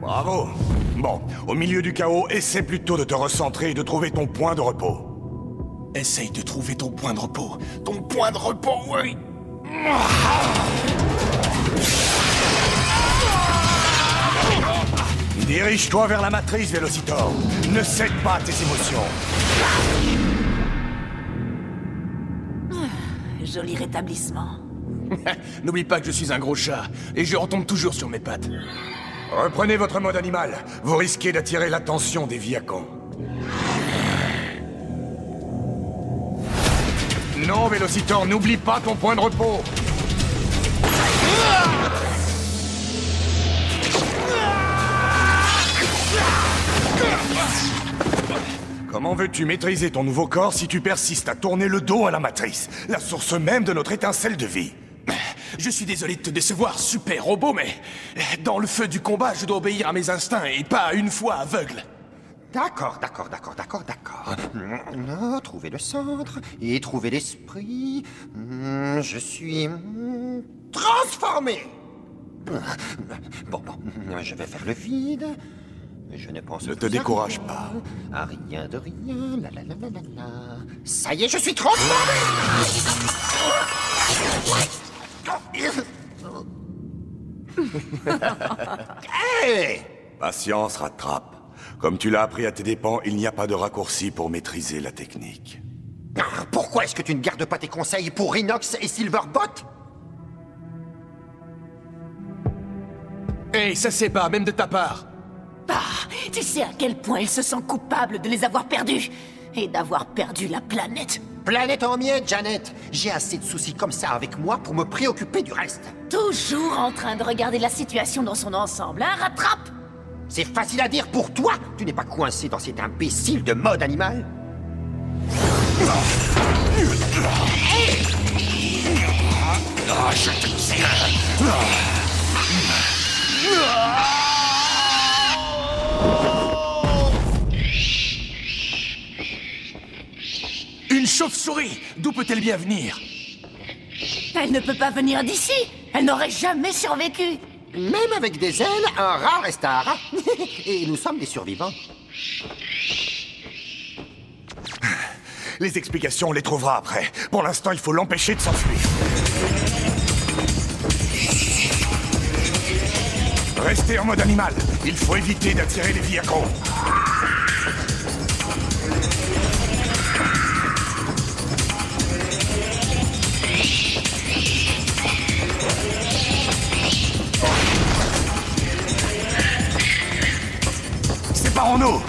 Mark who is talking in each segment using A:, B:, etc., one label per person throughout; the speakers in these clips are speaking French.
A: Bravo. Bon, au milieu du chaos, essaie plutôt de te recentrer et de trouver ton point de repos.
B: Essaye de trouver ton point de repos. Ton point de repos, oui.
A: Dirige-toi vers la matrice, Vélocitor. Ne cède pas à tes émotions.
C: Joli rétablissement.
B: N'oublie pas que je suis un gros chat, et je retombe toujours sur mes pattes.
A: Reprenez votre mode animal. Vous risquez d'attirer l'attention des Viacons. Non, Vélocitor, n'oublie pas ton point de repos. Comment veux-tu maîtriser ton nouveau corps si tu persistes à tourner le dos à la matrice, la source même de notre étincelle de vie?
B: Je suis désolé de te décevoir, super robot, mais dans le feu du combat, je dois obéir à mes instincts et pas à une foi aveugle.
D: D'accord. Trouver le centre et trouver l'esprit. Je suis transformé. Bon, je vais faire le vide. Je ne pense
A: Ne te décourage pas.
D: À rien de rien. La. Ça y est, je suis transformé. Hey!
A: Patience, rattrape. Comme tu l'as appris à tes dépens, il n'y a pas de raccourci pour maîtriser la technique.
D: Pourquoi est-ce que tu ne gardes pas tes conseils pour Inox et Silverbot?
B: Hey, ça c'est pas, même de ta part.
C: Ah, tu sais à quel point il se sent coupable de les avoir perdus et d'avoir perdu la planète.
D: Planète en miettes, Janet. J'ai assez de soucis comme ça avec moi pour me préoccuper du reste.
C: Toujours en train de regarder la situation dans son ensemble, hein, rattrape!
D: C'est facile à dire pour toi. Tu n'es pas coincé dans cet imbécile de mode animal. Je te tiens.
B: Une chauve-souris, d'où peut-elle bien venir?
C: Elle ne peut pas venir d'ici. Elle n'aurait jamais survécu.
D: Même avec des ailes, un rat reste un rat. Et nous sommes des survivants.
A: Les explications, on les trouvera après. Pour l'instant, il faut l'empêcher de s'enfuir. Restez en mode animal. Il faut éviter d'attirer les Viacons. Séparons-nous.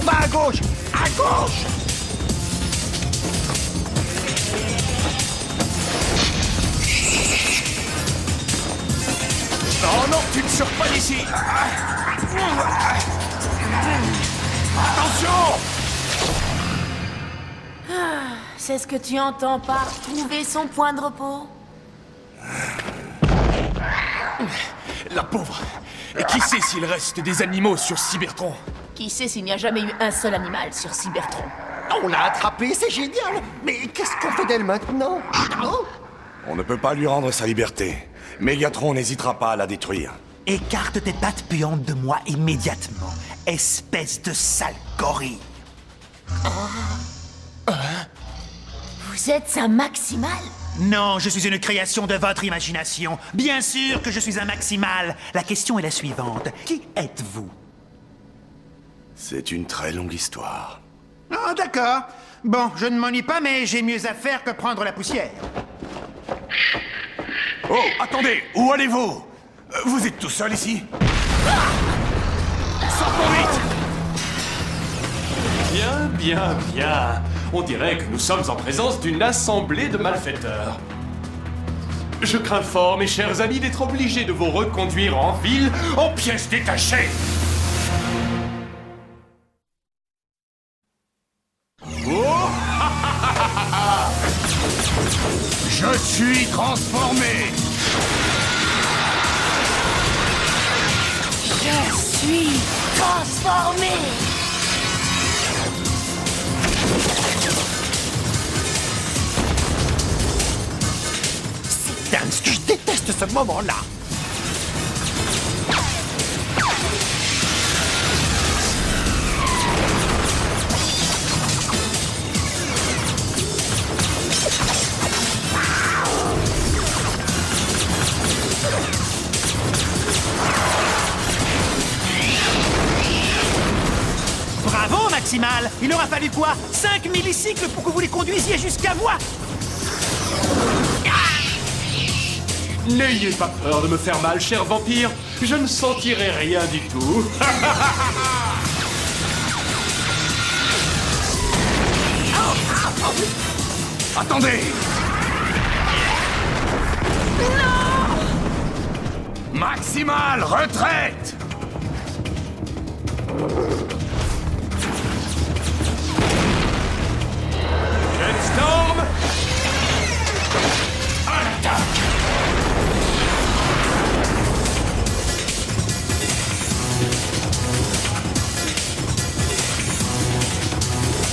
D: Va à gauche! À gauche!
B: Oh non, tu ne sors pas d'ici! Attention!
C: C'est ce que tu entends par trouver son point de repos?
B: La pauvre! Et qui sait s'il reste des animaux sur Cybertron?
C: Qui sait s'il n'y a jamais eu un seul animal sur Cybertron?
D: On l'a attrapée, c'est génial! Mais qu'est-ce qu'on fait d'elle maintenant?
A: On ne peut pas lui rendre sa liberté. Mégatron n'hésitera pas à la détruire.
E: Écarte tes pattes puantes de moi immédiatement, espèce de sale gorille.
C: Vous êtes un maximal?
E: Non, je suis une création de votre imagination. Bien sûr que je suis un maximal. La question est la suivante. Qui êtes-vous?
A: C'est une très longue histoire.
E: Ah, d'accord. Bon, je ne m'ennuie pas, mais j'ai mieux à faire que prendre la poussière.
A: Oh, attendez! Où allez-vous? Vous êtes tout seul ici? Sortons vite!
B: Bien, bien, bien. On dirait que nous sommes en présence d'une assemblée de malfaiteurs. Je crains fort, mes chers amis, d'être obligé de vous reconduire en ville en pièces détachées. Oh!
A: Je suis transformé!
C: Je suis transformé.
D: C'est dingue, ce que je déteste ce moment-là.
E: Bravo, Maximal! Il aura fallu quoi? 5 millicycles pour que vous les conduisiez jusqu'à moi?
B: N'ayez pas peur de me faire mal, cher vampire. Je ne sentirai rien du tout.
A: Attendez! Non! Maximal, retraite!
B: Jetstorm! À l'attaque!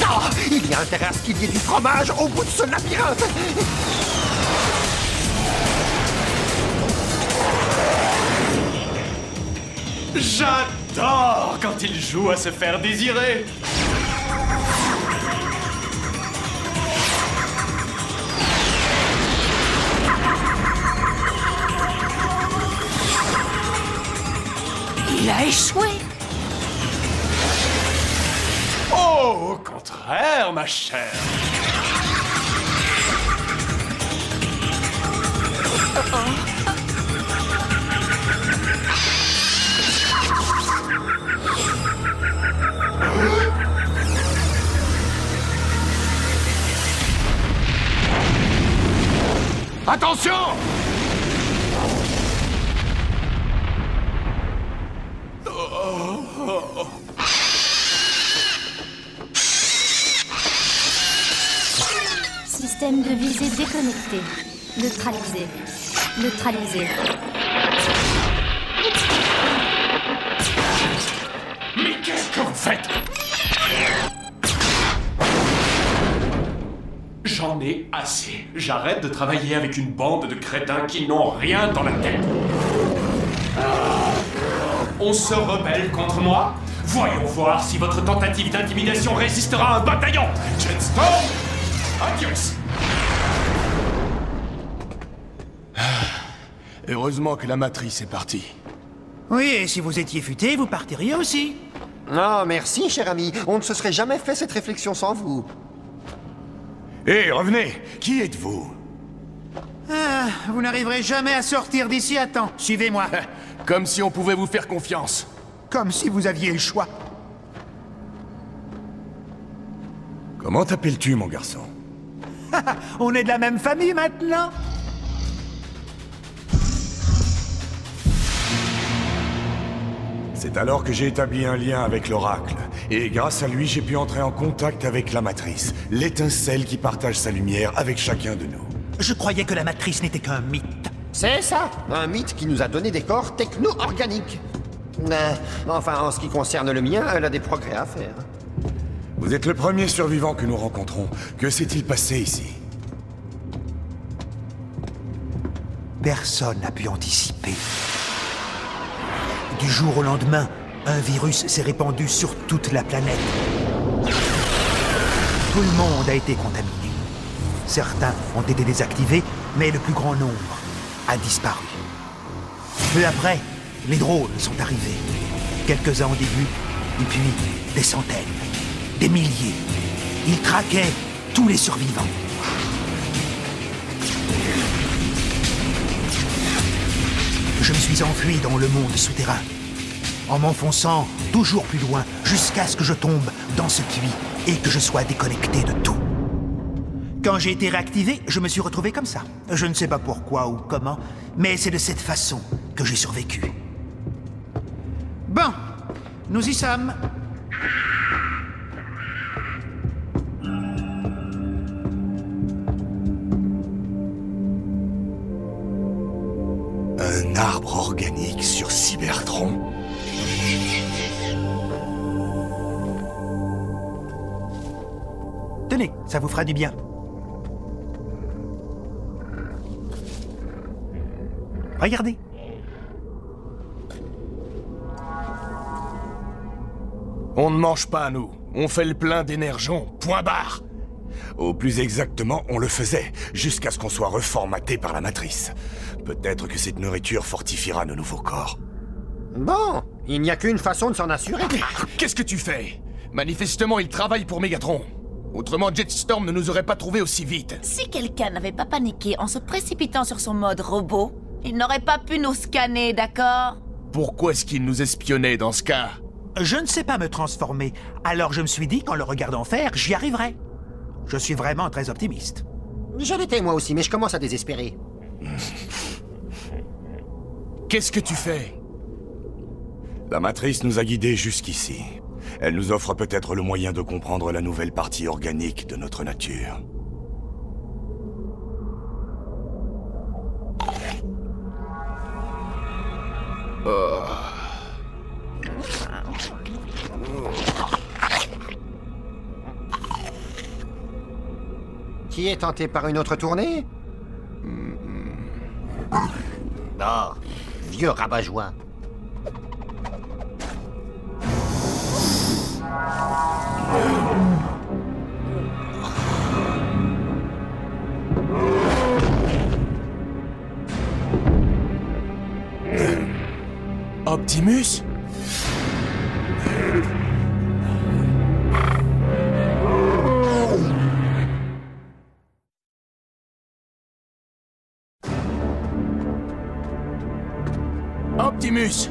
D: Ah, il y a intérêt à ce qu'il y ait du fromage au bout de ce labyrinthe.
B: J'adore quand il joue à se faire désirer.
C: Il a échoué.
B: Oh, au contraire, ma chère.
A: Attention!
F: Système de visée déconnecté. Neutralisé. Neutralisé.
B: Mais qu'est-ce que vous faites? J'en ai assez. J'arrête de travailler avec une bande de crétins qui n'ont rien dans la tête. On se rebelle contre moi? Voyons voir si votre tentative d'intimidation résistera à un bataillon. Jetstorm, adios.
A: Heureusement que la matrice est partie.
E: Oui, et si vous étiez futé, vous partiriez aussi.
D: Non, merci, cher ami. On ne se serait jamais fait cette réflexion sans vous.
A: Hé, revenez! Qui êtes-vous?
E: Ah, vous n'arriverez jamais à sortir d'ici à temps. Suivez-moi.
A: Comme si on pouvait vous faire confiance.
E: Comme si vous aviez le choix.
A: Comment t'appelles-tu, mon garçon?
E: On est de la même famille maintenant.
A: C'est alors que j'ai établi un lien avec l'Oracle. Et grâce à lui, j'ai pu entrer en contact avec la Matrice, l'étincelle qui partage sa lumière avec chacun de nous.
E: Je croyais que la matrice n'était qu'un mythe.
D: C'est ça, un mythe qui nous a donné des corps techno-organiques. Enfin, en ce qui concerne le mien, elle a des progrès à faire.
A: Vous êtes le premier survivant que nous rencontrons. Que s'est-il passé ici?
E: Personne n'a pu anticiper. Du jour au lendemain, un virus s'est répandu sur toute la planète. Tout le monde a été contaminé. Certains ont été désactivés, mais le plus grand nombre a disparu. Peu après, les drones sont arrivés. Quelques-uns au début, et puis des centaines, des milliers. Ils traquaient tous les survivants. Je me suis enfui dans le monde souterrain, en m'enfonçant toujours plus loin, jusqu'à ce que je tombe dans ce puits et que je sois déconnecté de tout. Quand j'ai été réactivé, je me suis retrouvé comme ça. Je ne sais pas pourquoi ou comment, mais c'est de cette façon que j'ai survécu. Bon, nous y sommes.
A: Un arbre organique sur Cybertron?
E: Tenez, ça vous fera du bien. Regardez.
B: On ne mange pas, nous. On fait le plein d'énergon. Point barre.
A: Au plus exactement, on le faisait, jusqu'à ce qu'on soit reformaté par la matrice. Peut-être que cette nourriture fortifiera nos nouveaux corps.
D: Bon, il n'y a qu'une façon de s'en assurer.
B: Qu'est-ce que tu fais? Manifestement, il travaille pour Megatron. Autrement, Jetstorm ne nous aurait pas trouvés aussi vite.
C: Si quelqu'un n'avait pas paniqué en se précipitant sur son mode robot, il n'aurait pas pu nous scanner, d'accord?
B: Pourquoi est-ce qu'il nous espionnait dans ce cas?
E: Je ne sais pas me transformer, alors je me suis dit qu'en le regardant faire, j'y arriverais. Je suis vraiment très optimiste.
D: Je l'étais moi aussi, mais je commence à désespérer.
B: Qu'est-ce que tu fais?
A: La matrice nous a guidés jusqu'ici. Elle nous offre peut-être le moyen de comprendre la nouvelle partie organique de notre nature.
D: Qui est tenté par une autre tournée? Oh, vieux rabat-joie.
B: Optimus? Optimus!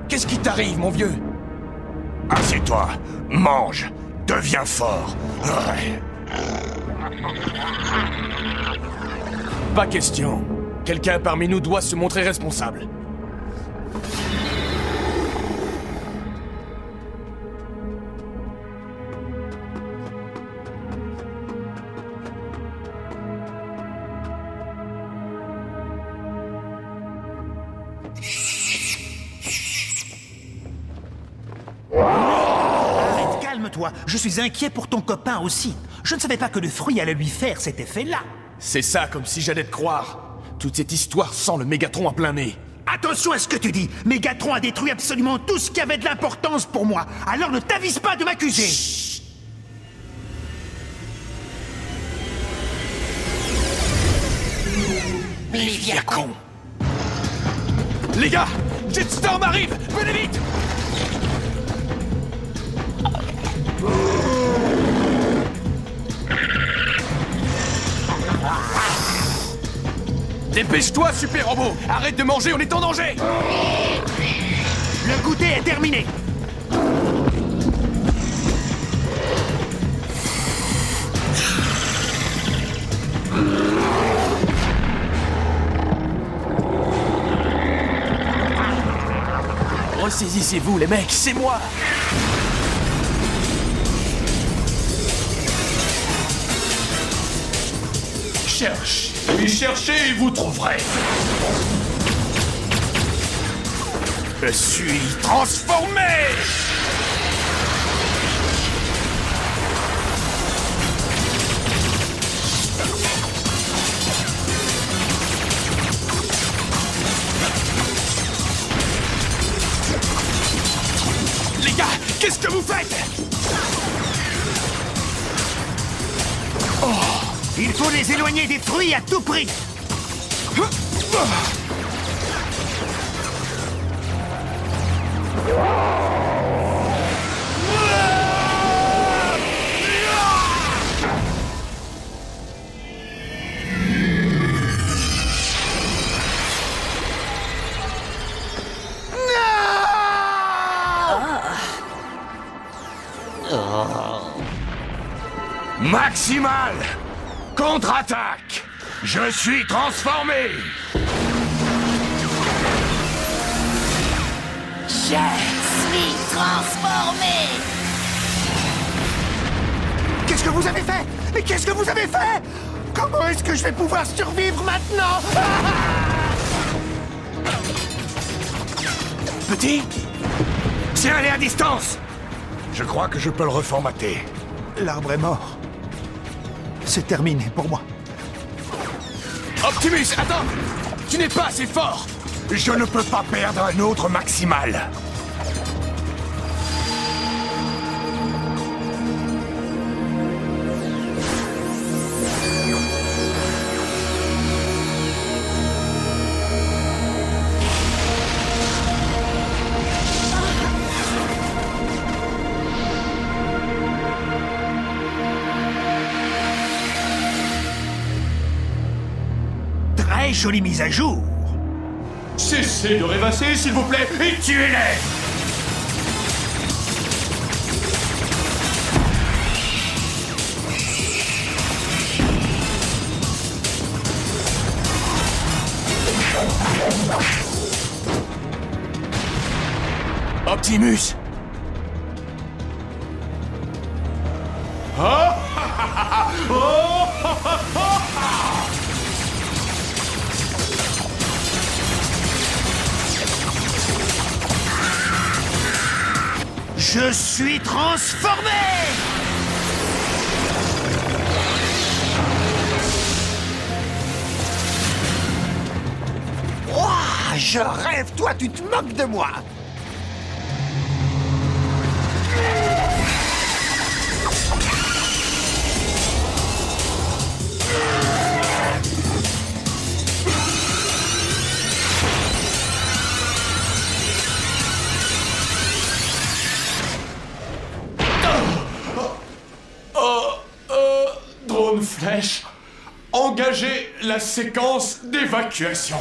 B: Qu'est-ce qui t'arrive, mon vieux?
A: Assieds-toi, mange, deviens fort. Ouais.
B: Pas question. Quelqu'un parmi nous doit se montrer responsable.
E: Arrête, calme-toi. Je suis inquiet pour ton copain aussi. Je ne savais pas que le fruit allait lui faire cet effet-là.
B: C'est ça, comme si j'allais te croire. Toute cette histoire sent le Mégatron à plein nez.
E: Attention à ce que tu dis. Mégatron a détruit absolument tout ce qui avait de l'importance pour moi. Alors ne t'avise pas de m'accuser.
B: Chut.
C: Léviathan.
B: Les gars, Jetstorm arrive! Venez vite! Dépêche-toi, super robot! Arrête de manger, on est en danger!
E: Le goûter est terminé.
B: Ressaisissez-vous, les mecs, c'est moi! Cherche, oui, cherchez et vous trouverez. Je suis transformé! Les gars, qu'est-ce que vous faites?
E: Il faut les éloigner des fruits à tout prix.
A: Maximal! Contre-attaque! Je suis transformé!
C: Je suis transformé!
E: Qu'est-ce que vous avez fait? Mais qu'est-ce que vous avez fait? Comment est-ce que je vais pouvoir survivre maintenant?
A: Petit? Tiens-les à distance! Je crois que je peux le reformater.
E: L'arbre est mort. C'est terminé pour moi.
A: Optimus, attends! Tu n'es pas assez fort! Je ne peux pas perdre un autre Maximal!
E: Très jolie mise à jour.
B: Cessez de rêvasser, s'il vous plaît, et tuez-les!
A: Optimus!
E: Je suis transformé!
D: Ouah, je rêve, toi, tu te moques de moi!
B: Drone flèche, engagez la séquence d'évacuation.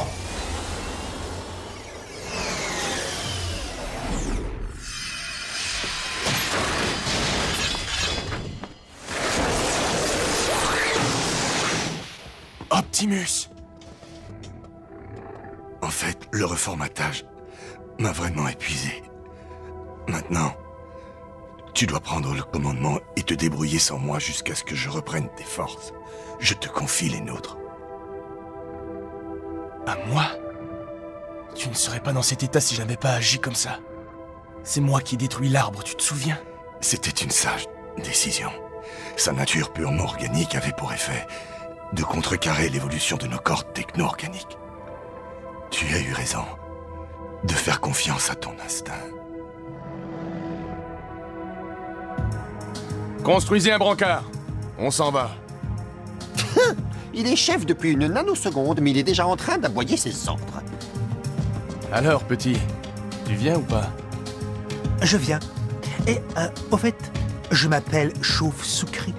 A: Optimus! En fait, le reformatage m'a vraiment épuisé. Maintenant, tu dois prendre le commandement et te débrouiller sans moi jusqu'à ce que je reprenne tes forces. Je te confie les nôtres.
G: À moi? Tu ne serais pas dans cet état si j'avais pas agi comme ça. C'est moi qui ai détruit l'arbre, tu te souviens?
A: C'était une sage décision. Sa nature purement organique avait pour effet de contrecarrer l'évolution de nos corps techno-organiques. Tu as eu raison de faire confiance à ton instinct.
G: Construisez un brancard. On s'en va.
D: Il est chef depuis une nanoseconde, mais il est déjà en train d'aboyer ses ordres.
G: Alors, petit, tu viens ou pas?
E: Je viens. Et, au fait, je m'appelle Chauve-Soucri.